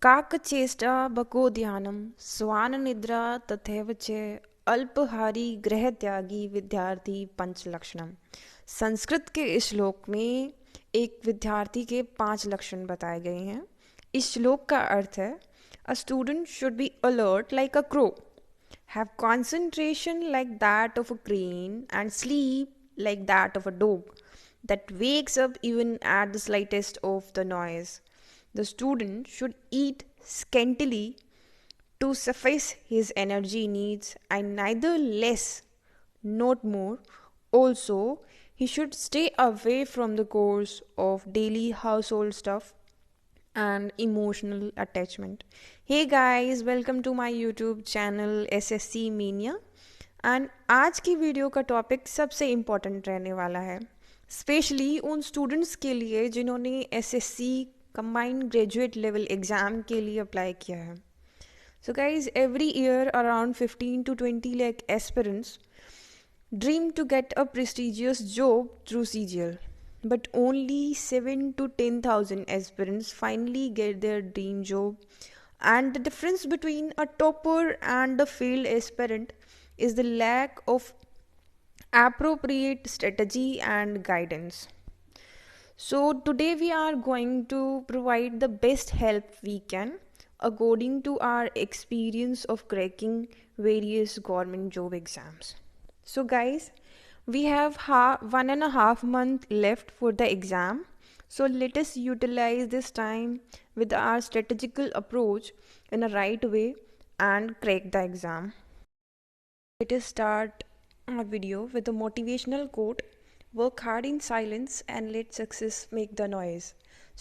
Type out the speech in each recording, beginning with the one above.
काकचेष्टा बको ध्यानम स्वान निद्रा तथैव च अल्पहारी गृह त्यागी विद्यार्थी पंच लक्षणम। संस्कृत के इस श्लोक में एक विद्यार्थी के 5 लक्षण बताए गए हैं। इस श्लोक का अर्थ है a student should be alert like a crow, have concentration like that of a crane, and sleep like that of a dog that wakes up even at the slightest of the noise. The student should eat scantily to suffice his energy needs and neither less not more. Also, he should stay away from the course of daily household stuff and emotional attachment. Hey guys, welcome to my YouTube channel SSC Mania. And आज की video का topic सबसे important रहने वाला है, specially उन students के लिए जिन्होंने SSC combined graduate level exam के लिए अप्लाई किया है। So guys, every year around 15 to 20 lakh aspirants dream to get a prestigious job through CGL. But only 7 to 10,000 aspirants finally get their dream job. And the difference between a topper and a failed aspirant is the lack of appropriate strategy and guidance. So, today we are going to provide the best help we can according to our experience of cracking various government job exams. So, guys, we have 1.5 months left for the exam. So, let us utilize this time with our strategical approach in a right way and crack the exam. Let us start our video with a motivational quote: work hard in silence and let success make the noise.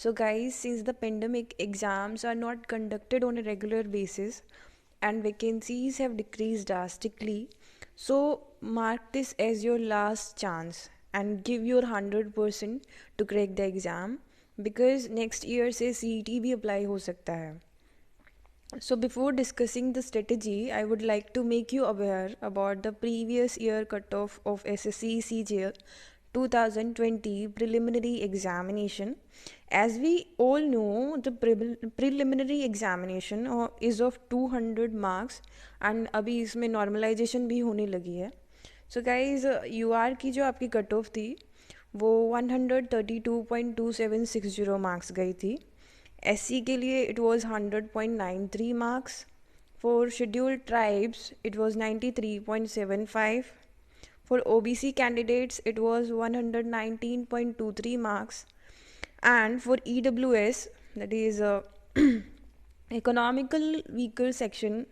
So, guys, since the pandemic, exams are not conducted on a regular basis and vacancies have decreased drastically, so mark this as your last chance and give your 100% to crack the exam, because next year से CET भी apply हो सकता है. So before discussing the strategy, I would like to make you aware about the previous year cutoff of SSC CGL 2020 preliminary examination. As we all know, the preliminary examination is of 200 marks and अभी इसमें normalization भी होने लगी है. So guys, UR की जो आपकी cut off थी वो 132.2760 मार्क्स गई थी. SC के लिए it was 100.93 marks. For scheduled tribes it was 93.75. For OBC candidates it was 119.23 marks. And for EWS, that is economical weaker section,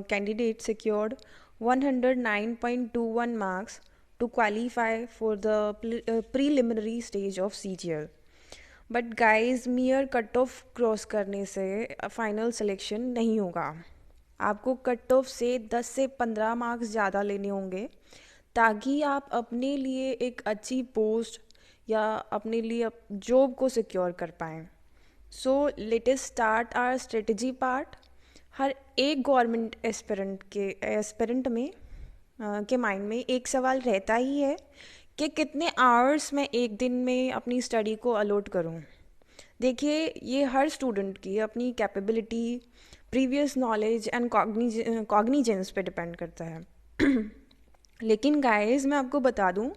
candidates secured 109.21 marks to qualify for the preliminary stage of CGL. But guys, मियर cut off cross करने से final selection नहीं होगा. आपको cut off से 10 से 15 marks ज़्यादा लेने होंगे ताकि आप अपने लिए एक अच्छी पोस्ट या अपने लिए जॉब को सिक्योर कर पाएँ. So let us start our strategy part. हर एक गवर्नमेंट एस्पिरेंट में के माइंड में एक सवाल रहता ही है कि कितने आवर्स मैं एक दिन में अपनी स्टडी को अलॉट करूं. देखिए, ये हर स्टूडेंट की अपनी capability, previous knowledge and cognizance पे डिपेंड करता है. लेकिन गाइस, मैं आपको बता दूं,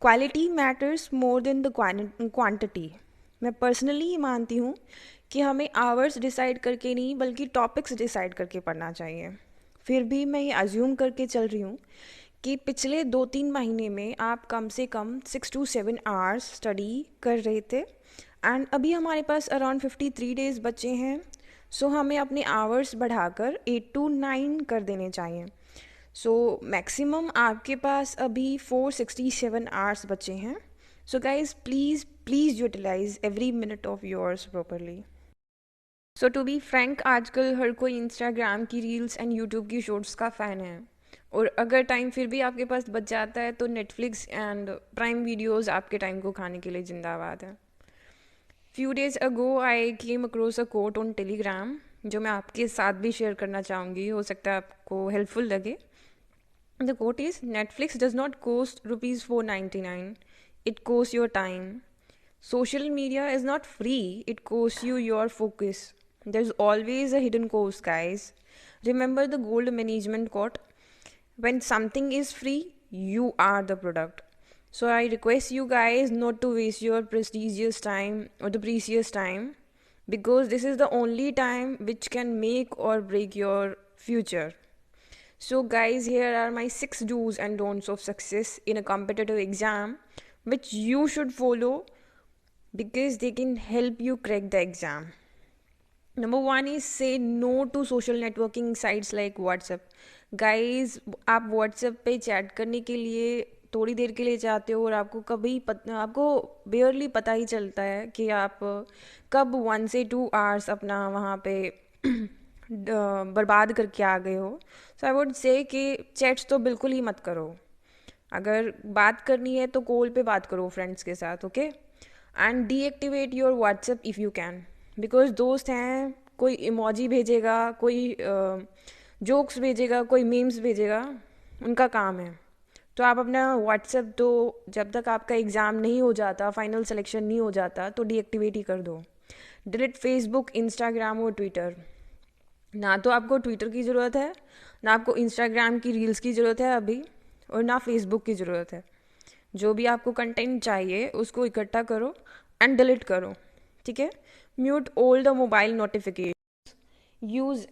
quality matters more than the quantity. मैं पर्सनली ये मानती हूँ कि हमें आवर्स डिसाइड करके नहीं बल्कि टॉपिक्स डिसाइड करके पढ़ना चाहिए. फिर भी मैं ये अज्यूम करके चल रही हूँ कि पिछले 2-3 महीने में आप कम से कम 6 to 7 आवर्स स्टडी कर रहे थे एंड अभी हमारे पास अराउंड 53 डेज़ बचे हैं. सो हमें अपने आवर्स बढ़ाकर 8 to 9 कर देने चाहिए. सो मैक्सिमम आपके पास अभी 467 आवर्स बचे हैं. So guys, please utilize every minute of yours properly. So to be frank, आजकल हर कोई इंस्टाग्राम की रील्स एंड यूट्यूब की शॉर्ट्स का फ़ैन है, और अगर टाइम फिर भी आपके पास बच जाता है तो नेटफ्लिक्स एंड प्राइम वीडियोज़ आपके टाइम को खाने के लिए जिंदाबाद है. Few days ago I came across a quote on Telegram जो मैं आपके साथ भी शेयर करना चाहूँगी, हो सकता है आपको हेल्पफुल लगे. The quote is: Netflix does not cost ₹499, it cost your time. Social media is not free, it cost you your focus. There's always a hidden cost, guys. Remember the gold management quote: when something is free, you are the product. So I request you guys not to waste your prestigious time or the precious time, because this is the only time which can make or break your future. So, guys, here are my 6 do's and don'ts of success in a competitive exam, which you should follow because they can help you crack the exam. Number one is say no to social networking sites like WhatsApp. Guys, आप WhatsApp पे chat करने के लिए थोड़ी देर के लिए जाते हो और आपको बेयरली पता ही चलता है कि आप कब 1 से 2 आवर्स अपना वहाँ पे बर्बाद करके आ गए हो. सो आई वुड से कि चैट्स तो बिल्कुल ही मत करो. अगर बात करनी है तो कॉल पे बात करो फ्रेंड्स के साथ, okay. And deactivate your WhatsApp if you can, because दोस्त हैं, कोई इमोजी भेजेगा, कोई जोक्स भेजेगा, कोई मीम्स भेजेगा, उनका काम है. तो आप अपना व्हाट्सएप तो जब तक आपका एग्ज़ाम नहीं हो जाता, फाइनल सिलेक्शन नहीं हो जाता, तो डीएक्टिवेट ही कर दो. डिलीट फेसबुक, इंस्टाग्राम और ट्विटर. ना तो आपको ट्विटर की ज़रूरत है, ना आपको इंस्टाग्राम की रील्स की ज़रूरत है अभी, और ना फेसबुक की ज़रूरत है. जो भी आपको कंटेंट चाहिए उसको इकट्ठा करो एंड डिलीट करो, ठीक है. Mute all the mobile notification. Use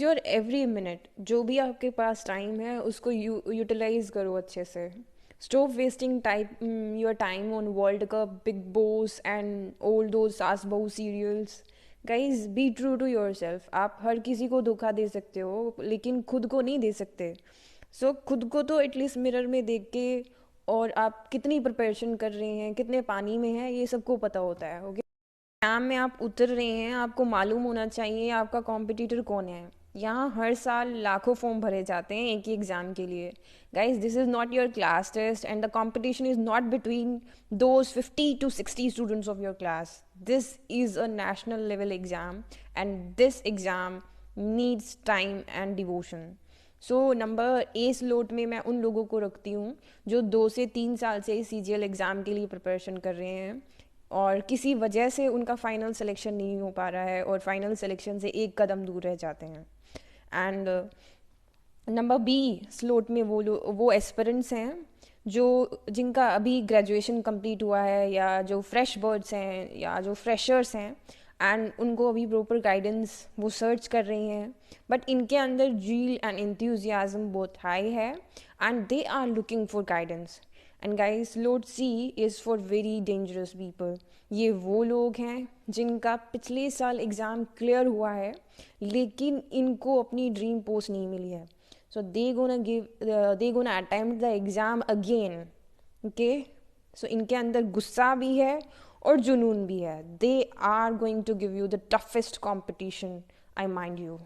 your every minute. जो भी आपके पास टाइम है उसको यूटिलाइज करो अच्छे से. Stop wasting your time on World Cup, Bigg Boss and all those सास बहू serials. Guys, be true to your self. आप हर किसी को धोखा दे सकते हो लेकिन खुद को नहीं दे सकते. सो खुद को तो एटलीस्ट मिरर में देख के, और आप कितनी प्रिपरेशन कर रहे हैं, कितने पानी में हैं, ये सबको पता होता है, ओके. एग्जाम में आप उतर रहे हैं, आपको मालूम होना चाहिए आपका कॉम्पिटिटर कौन है. यहाँ हर साल लाखों फॉर्म भरे जाते हैं एक ही एग्ज़ाम के लिए. Guys, this is not your class test and the competition is not between those 50 to 60 students of your class. This is a national level exam and this exam needs time and devotion. So number A slot में मैं उन लोगों को रखती हूँ जो 2 से 3 साल से CGL एग्ज़ाम के लिए प्रिपरेशन कर रहे हैं और किसी वजह से उनका फ़ाइनल सिलेक्शन नहीं हो पा रहा है और फाइनल सिलेक्शन से एक कदम दूर रह जाते हैं. एंड नंबर बी स्लोट में वो एस्पिरेंट्स हैं जिनका अभी ग्रेजुएशन कंप्लीट हुआ है, या जो फ्रेश बर्ड्स हैं, या जो फ्रेशर्स हैं, एंड उनको अभी प्रॉपर गाइडेंस वो सर्च कर रही हैं, बट इनके अंदर जील एंड इंथ्यूजियाज्म बहुत हाई है and they are looking for guidance. And guys, slot C is for very dangerous people. ये वो लोग हैं जिनका पिछले साल एग्ज़ाम क्लियर हुआ है लेकिन इनको अपनी ड्रीम पोस्ट नहीं मिली है. So they gonna attempt the exam again, okay. So इनके अंदर गुस्सा भी है और जुनून भी है. They are going to give you the toughest competition, I mind you.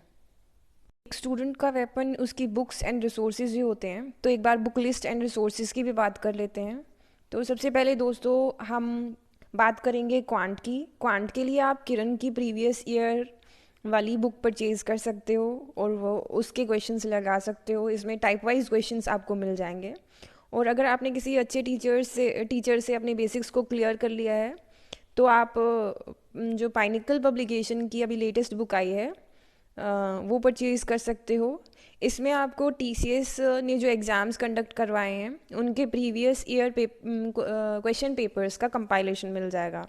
एक स्टूडेंट का वेपन उसकी बुक्स एंड रिसोर्सेज ही होते हैं. तो एक बार बुक लिस्ट एंड रिसोर्सेज की भी बात कर लेते हैं. तो सबसे पहले दोस्तों हम बात करेंगे क्वांट की. क्वांट के लिए आप किरण की प्रीवियस ईयर वाली बुक परचेज़ कर सकते हो और वो उसके क्वेश्चंस लगा सकते हो. इसमें टाइप वाइज क्वेश्चंस आपको मिल जाएंगे. और अगर आपने किसी अच्छे टीचर से अपने बेसिक्स को क्लियर कर लिया है तो आप जो पाइनिकल पब्लिकेशन की अभी लेटेस्ट बुक आई है वो परचेज़ कर सकते हो. इसमें आपको TCS ने जो एग्ज़ाम्स कंडक्ट करवाए हैं उनके प्रीवियस ईयर क्वेश्चन पेपर्स का कंपाइलेशन मिल जाएगा.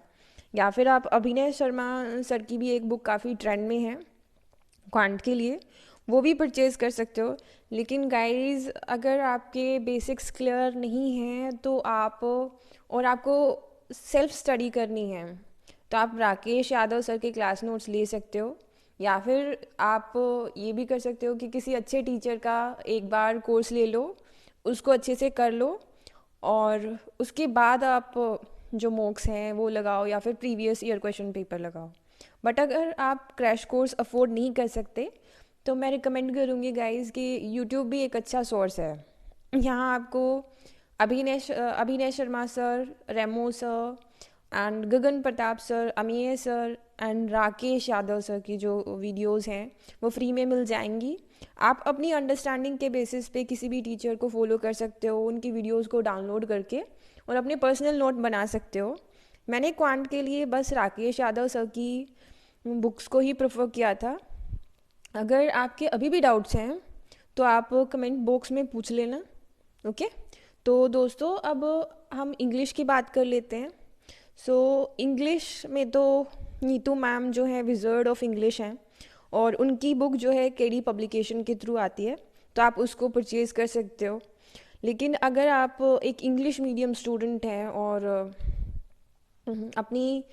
या फिर आप अभिनय शर्मा सर की भी एक बुक काफ़ी ट्रेंड में है क्वांट के लिए, वो भी परचेज़ कर सकते हो. लेकिन गाइस, अगर आपके बेसिक्स क्लियर नहीं हैं तो आपको सेल्फ स्टडी करनी है तो आप राकेश यादव सर के क्लास नोट्स ले सकते हो. या फिर आप ये भी कर सकते हो कि किसी अच्छे टीचर का एक बार कोर्स ले लो, उसको अच्छे से कर लो और उसके बाद आप जो मॉक्स हैं वो लगाओ या फिर प्रीवियस ईयर क्वेश्चन पेपर लगाओ. बट अगर आप क्रैश कोर्स अफोर्ड नहीं कर सकते तो मैं रिकमेंड करूँगी गाइस कि यूट्यूब भी एक अच्छा सोर्स है. यहाँ आपको अभिनय Sharma sir, Remo sir and Gagan Pratap sir, अमीय sir and Rakesh Yadav sir की जो वीडियोस हैं वो फ्री में मिल जाएंगी. आप अपनी अंडरस्टैंडिंग के बेसिस पे किसी भी टीचर को फॉलो कर सकते हो, उनकी वीडियोस को डाउनलोड करके और अपने पर्सनल नोट बना सकते हो. मैंने क्वांट के लिए बस राकेश यादव सर की बुक्स को ही प्रेफर किया था। अगर आपके अभी भी डाउट्स हैं तो आप कमेंट बॉक्स में पूछ लेना। ओके, तो दोस्तों अब हम इंग्लिश की बात कर लेते हैं। सो इंग्लिश में तो नीतू मैम जो है विजर्ड ऑफ इंग्लिश हैं, और उनकी बुक जो है केडी पब्लिकेशन के थ्रू आती है, तो आप उसको परचेज़ कर सकते हो। लेकिन अगर आप एक इंग्लिश मीडियम स्टूडेंट हैं और अपनी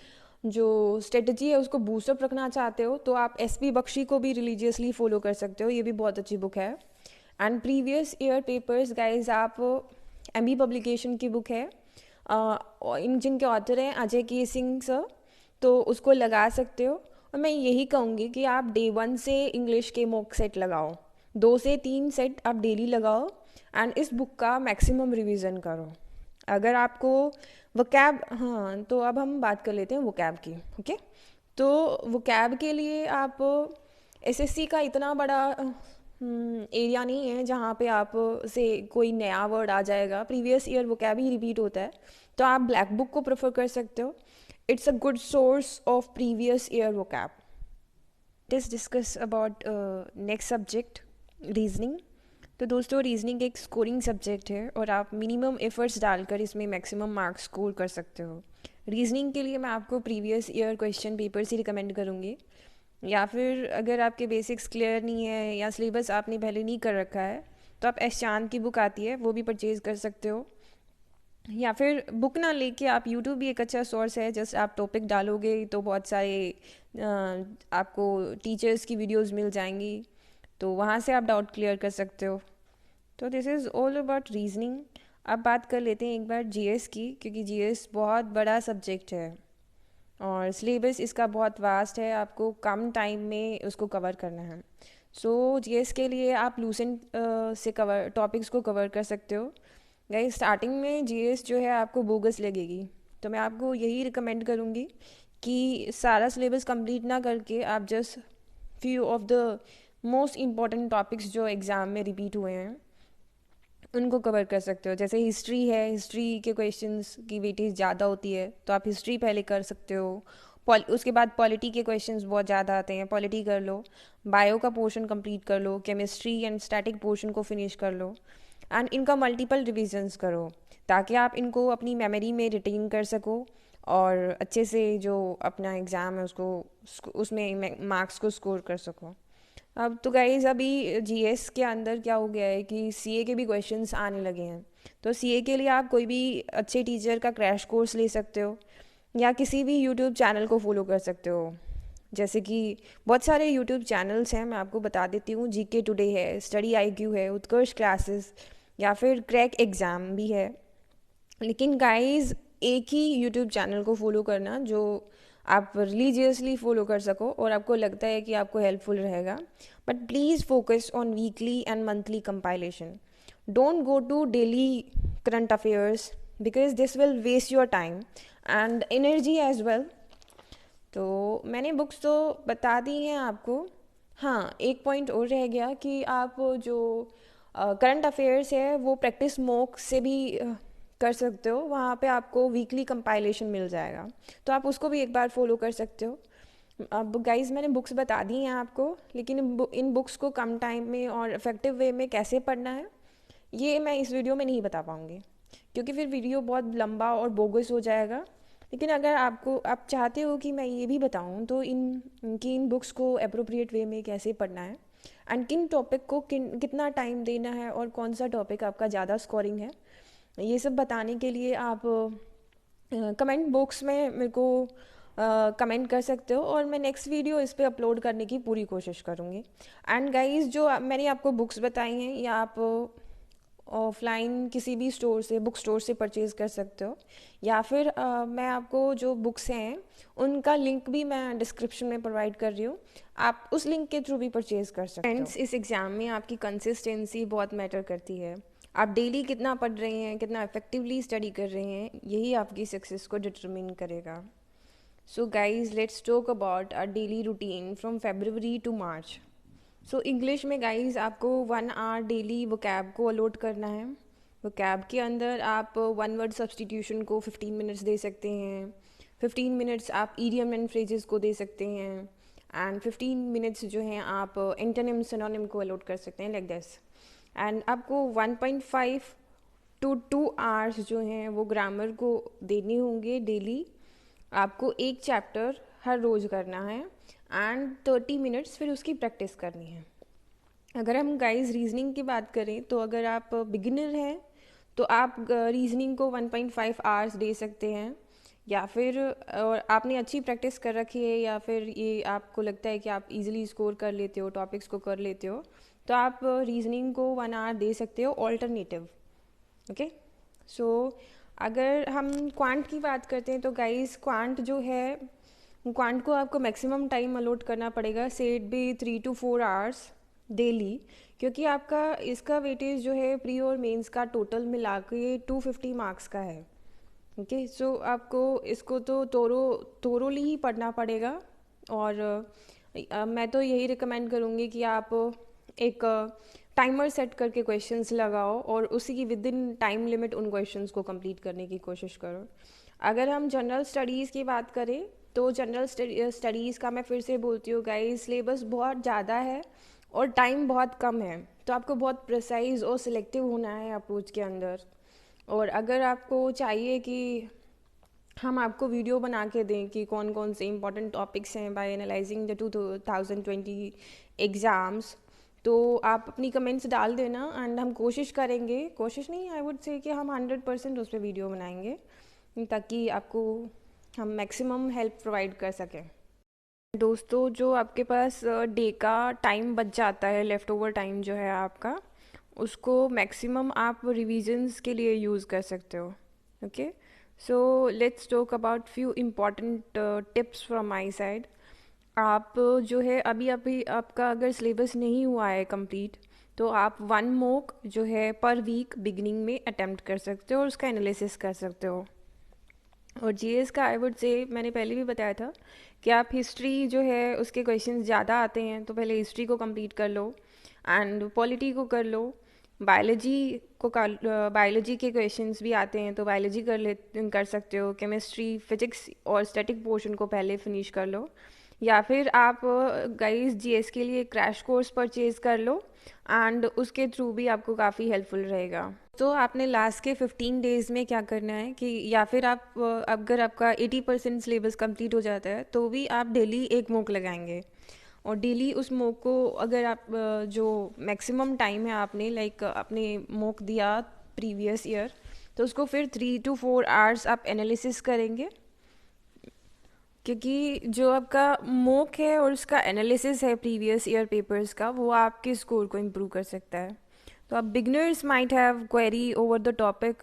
जो स्ट्रेटजी है उसको बूस्टअप रखना चाहते हो, तो आप एसपी बख्शी को भी रिलीजियसली फॉलो कर सकते हो। ये भी बहुत अच्छी बुक है। And previous year papers guys, आप एमबी पब्लिकेशन की बुक है, इन जिनके ऑथर हैं अजय के सिंह सर, तो उसको लगा सकते हो। और मैं यही कहूँगी कि आप डे 1 से इंग्लिश के मॉक सेट लगाओ, 2 से 3 सेट आप डेली लगाओ, एंड इस बुक का मैक्सिमम रिवीजन करो। अगर आपको वोकैब, हाँ, तो अब हम बात कर लेते हैं वोकैब की। ओके, तो वोकैब के लिए आप एसएससी का इतना बड़ा एरिया नहीं है जहाँ पे आप से कोई नया वर्ड आ जाएगा। प्रीवियस ईयर वोकैब ही रिपीट होता है, तो आप ब्लैक बुक को प्रेफर कर सकते हो। It's a good source of previous year vocab. Let's discuss about next subject, reasoning. तो दोस्तों रीजनिंग एक स्कोरिंग सब्जेक्ट है और आप मिनिमम एफर्ट्स डालकर इसमें मैक्सिमम मार्क्स स्कोर कर सकते हो। रीजनिंग के लिए मैं आपको प्रीवियस ईयर क्वेश्चन पेपर्स ही रिकमेंड करूँगी, या फिर अगर आपके बेसिक्स क्लियर नहीं है या सिलेबस आपने पहले नहीं कर रखा है, तो आप एस चांद की बुक आती है वो भी परचेज़ कर सकते हो। या फिर बुक ना लेके आप यूट्यूब भी एक अच्छा सोर्स है। जस्ट आप टॉपिक डालोगे तो बहुत सारे आपको टीचर्स की वीडियोस मिल जाएंगी, तो वहाँ से आप डाउट क्लियर कर सकते हो। तो this is all about reasoning. अब बात कर लेते हैं एक बार जीएस की, क्योंकि जीएस बहुत बड़ा सब्जेक्ट है और सिलेबस इसका बहुत वास्ट है, आपको कम टाइम में उसको कवर करना है। सो जीएस के लिए आप लूसेंट से कवर टॉपिक्स को कवर कर सकते हो। गाइस स्टार्टिंग में जीएस जो है आपको बोगस लगेगी, तो मैं आपको यही रिकमेंड करूँगी कि सारा सिलेबस कंप्लीट ना करके आप just few of the most important topics जो एग्ज़ाम में रिपीट हुए हैं उनको कवर कर सकते हो। जैसे हिस्ट्री है, हिस्ट्री के क्वेश्चंस की वेटेज ज़्यादा होती है, तो आप हिस्ट्री पहले कर सकते हो। उसके बाद पॉलिटी के क्वेश्चंस बहुत ज़्यादा आते हैं, पॉलिटी कर लो। बायो का पोर्शन कंप्लीट कर लो, केमिस्ट्री एंड स्टैटिक पोर्शन को फिनिश कर लो, एंड इनका मल्टीपल रिविजन्स करो, ताकि आप इनको अपनी मेमोरी में रिटेन कर सको और अच्छे से जो अपना एग्ज़ाम है उसको उसमें मार्क्स को स्कोर कर सको। अब तो गाइज अभी जीएस के अंदर क्या हो गया है कि सीए के भी क्वेश्चंस आने लगे हैं, तो सीए के लिए आप कोई भी अच्छे टीचर का क्रैश कोर्स ले सकते हो, या किसी भी यूट्यूब चैनल को फॉलो कर सकते हो। जैसे कि बहुत सारे यूट्यूब चैनल्स हैं, मैं आपको बता देती हूँ। जीके टुडे है, स्टडी आईक्यू है, उत्कर्ष क्लासेस, या फिर क्रैक एग्ज़ाम भी है। लेकिन गाइज एक ही यूट्यूब चैनल को फॉलो करना जो आप रिलीजियसली फॉलो कर सको और आपको लगता है कि आपको हेल्पफुल रहेगा। But please focus on weekly and monthly compilation. Don't go to daily current affairs because this will waste your time and energy as well. तो मैंने बुक्स तो बता दी हैं आपको। हाँ, एक पॉइंट और रह गया कि आप जो करंट अफेयर्स है वो प्रैक्टिस मॉक से भी कर सकते हो। वहाँ पे आपको वीकली कंपाइलेशन मिल जाएगा, तो आप उसको भी एक बार फॉलो कर सकते हो। अब गाइज मैंने बुक्स बता दी हैं आपको, लेकिन इन बुक्स को कम टाइम में और इफ़ेक्टिव वे में कैसे पढ़ना है ये मैं इस वीडियो में नहीं बता पाऊँगी, क्योंकि फिर वीडियो बहुत लंबा और बोगस हो जाएगा। लेकिन अगर आप चाहते हो कि मैं ये भी बताऊँ, तो इन बुक्स को अप्रोप्रिएट वे में कैसे पढ़ना है एंड किन टॉपिक को कितना टाइम देना है और कौन सा टॉपिक आपका ज़्यादा स्कोरिंग है, ये सब बताने के लिए आप कमेंट बॉक्स में मेरे को कमेंट कर सकते हो, और मैं नेक्स्ट वीडियो इस पे अपलोड करने की पूरी कोशिश करूँगी। एंड गाइस जो मैंने आपको बुक्स बताई हैं, या आप ऑफलाइन किसी भी स्टोर से, बुक स्टोर से परचेज़ कर सकते हो, या फिर मैं आपको जो बुक्स हैं उनका लिंक भी मैं डिस्क्रिप्शन में प्रोवाइड कर रही हूँ, आप उस लिंक के थ्रू भी परचेज़ कर सकते हो। फ्रेंड्स, इस एग्ज़ाम में आपकी कंसिस्टेंसी बहुत मैटर करती है। आप डेली कितना पढ़ रहे हैं, कितना इफेक्टिवली स्टडी कर रहे हैं, यही आपकी सक्सेस को डिटरमिन करेगा। So guys let's talk about our daily routine from February to March. So English में गाइज आपको 1 आवर डेली वोकैब को अलॉट करना है। वोकैब के अंदर आप वन वर्ड सब्सटीट्यूशन को 15 मिनट्स दे सकते हैं, 15 मिनट्स आप ईडियम एंड फ्रेजेस को दे सकते हैं, एंड 15 मिनट्स जो हैं आप एंटोनिम सिनोनिम को अलॉट कर सकते हैं, लाइक दिस। एंड आपको 1.5 to 2 आवर्स जो हैं वो ग्रामर को देने होंगे डेली। आपको एक चैप्टर हर रोज़ करना है एंड 30 मिनट्स फिर उसकी प्रैक्टिस करनी है। अगर हम गाइस रीजनिंग की बात करें तो अगर आप बिगिनर हैं तो आप रीजनिंग को 1.5 आवर्स दे सकते हैं, या फिर और आपने अच्छी प्रैक्टिस कर रखी है, या फिर ये आपको लगता है कि आप इजीली स्कोर कर लेते हो, टॉपिक्स को कर लेते हो, तो आप रीजनिंग को 1 आवर दे सकते हो ऑल्टरनेटिव। ओके, सो अगर हम क्वांट की बात करते हैं तो गाइस क्वांट जो है, क्वांट को आपको मैक्सिमम टाइम अलॉट करना पड़ेगा, से it be 3 to 4 hours daily, क्योंकि आपका इसका वेटेज जो है प्री और मेंस का टोटल मिला के 250 मार्क्स का है। ओके, सो आपको इसको तो तोरोली ही पढ़ना पड़ेगा। और मैं तो यही रिकमेंड करूँगी कि आप एक टाइमर सेट करके क्वेश्चंस लगाओ और उसी की विद इन टाइम लिमिट उन क्वेश्चंस को कंप्लीट करने की कोशिश करो। अगर हम जनरल स्टडीज़ की बात करें तो जनरल स्टडीज़ का मैं फिर से बोलती हूँ गाइस, सिलेबस बहुत ज़्यादा है और टाइम बहुत कम है, तो आपको बहुत प्रिसाइज और सिलेक्टिव होना है अप्रोच के अंदर। और अगर आपको चाहिए कि हम आपको वीडियो बना के दें कि कौन कौन से इंपॉर्टेंट टॉपिक्स हैं बाय एनालाइजिंग द 2020 एग्ज़ाम्स, तो आप अपनी कमेंट्स डाल देना एंड हम कोशिश करेंगे, कोशिश नहीं, आई वुड से कि हम 100% उस पर वीडियो बनाएंगे ताकि आपको हम मैक्सिमम हेल्प प्रोवाइड कर सकें। दोस्तों, जो आपके पास डे का टाइम बच जाता है, लेफ़्ट ओवर टाइम जो है आपका, उसको मैक्सिमम आप रिविजन्स के लिए यूज़ कर सकते हो। Okay, so let's talk about few important tips from my side. आप जो है अभी अभी आपका अगर सिलेबस नहीं हुआ है कंप्लीट, तो आप 1 मॉक जो है पर वीक बिगिनिंग में अटेम्प्ट कर सकते हो और उसका एनालिसिस कर सकते हो। और जीएस का आई वुड से, मैंने पहले भी बताया था कि आप हिस्ट्री जो है उसके क्वेश्चंस ज़्यादा आते हैं, तो पहले हिस्ट्री को कंप्लीट कर लो एंड पॉलिटी को कर लो। बायोलॉजी को बायोलॉजी के क्वेश्चंस भी आते हैं, तो बायोलॉजी कर सकते हो। केमिस्ट्री, फिजिक्स और स्टैटिक पोर्शन को पहले फिनिश कर लो, या फिर आप गाइस जीएस के लिए क्रैश कोर्स परचेज़ कर लो एंड उसके थ्रू भी आपको काफ़ी हेल्पफुल रहेगा। तो आपने लास्ट के 15 डेज़ में क्या करना है कि, या फिर आप अगर आपका 80% सिलेबस कंप्लीट हो जाता है तो भी आप डेली एक मॉक लगाएंगे, और डेली उस मॉक को अगर आप जो मैक्सिमम टाइम है आपने लाइक आपने मॉक दिया प्रीवियस ईयर, तो उसको फिर 3 to 4 आवर्स आप एनालिसिस करेंगे, क्योंकि जो आपका मॉक है और उसका एनालिसिस है प्रीवियस ईयर पेपर्स का, वो आपके स्कोर को इम्प्रूव कर सकता है। तो अब beginners might have query over the topic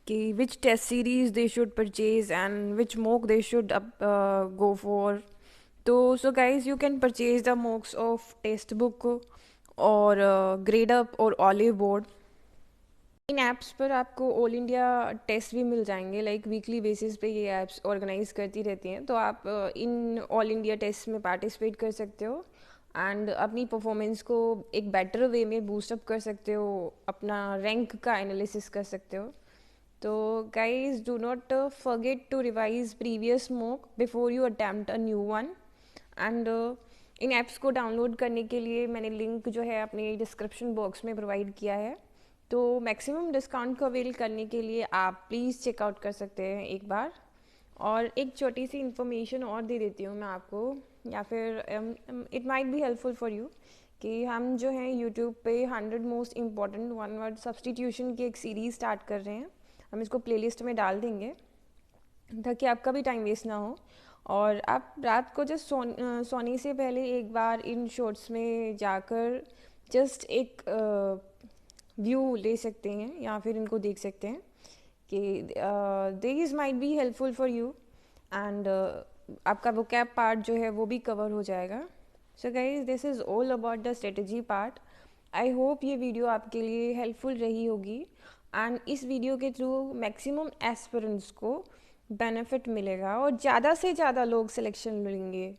कि which test series they should purchase and which mock they should go for. तो so guys you can purchase the mocks of Testbook और Gradeup और Oliveboard. इन apps पर आपको all India test भी मिल जाएंगे, like weekly basis पे ये ऐप्स ऑर्गेनाइज करती रहती हैं, तो आप इन ऑल इंडिया टेस्ट में पार्टिसिपेट कर सकते हो एंड अपनी परफॉर्मेंस को एक बेटर वे में बूस्टअप कर सकते हो, अपना रैंक का एनालिसिस कर सकते हो। तो guys do not forget to revise previous mock before you attempt a new one. And इन ऐप्स को डाउनलोड करने के लिए मैंने लिंक जो है अपने डिस्क्रिप्शन बॉक्स में प्रोवाइड किया है, तो मैक्सिमम डिस्काउंट को अवेल करने के लिए आप प्लीज़ चेकआउट कर सकते हैं एक बार। और एक छोटी सी इन्फॉर्मेशन और दे देती हूँ मैं आपको, या फिर it might be helpful for you, कि हम जो है यूट्यूब पे 100 most important one word substitution की एक सीरीज़ स्टार्ट कर रहे हैं। हम इसको प्लेलिस्ट में डाल देंगे ताकि आपका भी टाइम वेस्ट ना हो, और आप रात को जस्ट सोने से पहले एक बार इन शॉर्ट्स में जाकर जस्ट एक व्यू ले सकते हैं या फिर इनको देख सकते हैं कि this might be helpful for you and आपका वोकैब पार्ट जो है वो भी कवर हो जाएगा। So guys this is all about the strategy part. I hope ये वीडियो आपके लिए हेल्पफुल रही होगी एंड इस वीडियो के थ्रू मैक्सिमम एस्पिरेंट्स को बेनिफिट मिलेगा और ज़्यादा से ज़्यादा लोग सिलेक्शन मिलेंगे।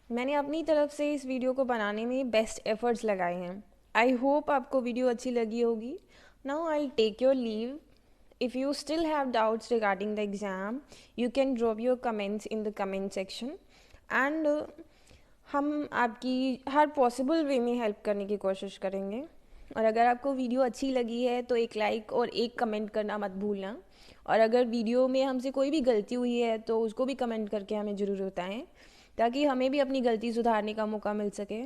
मैंने अपनी तरफ से इस वीडियो को बनाने में बेस्ट एफर्ट्स लगाए हैं। आई होप आपको वीडियो अच्छी लगी होगी। Now I take your leave. If you still have doubts regarding the exam, you can drop your comments in the comment section. And हम आपकी हर पॉसिबल वे में हेल्प करने की कोशिश करेंगे। और अगर आपको वीडियो अच्छी लगी है तो एक लाइक और एक कमेंट करना मत भूलना। और अगर वीडियो में हमसे कोई भी गलती हुई है तो उसको भी कमेंट करके हमें ज़रूर बताएं, ताकि हमें भी अपनी गलती सुधारने का मौका मिल सके।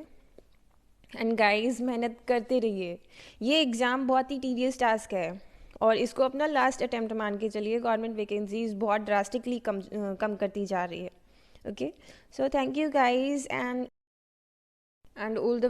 एंड गाइस, मेहनत करते रहिए। ये एग्ज़ाम बहुत ही टीडियस टास्क है और इसको अपना लास्ट अटेम्प्ट मान के चलिए। गवर्नमेंट वैकेंसीज बहुत ड्रास्टिकली कम करती जा रही है। Okay, so thank you guys and all the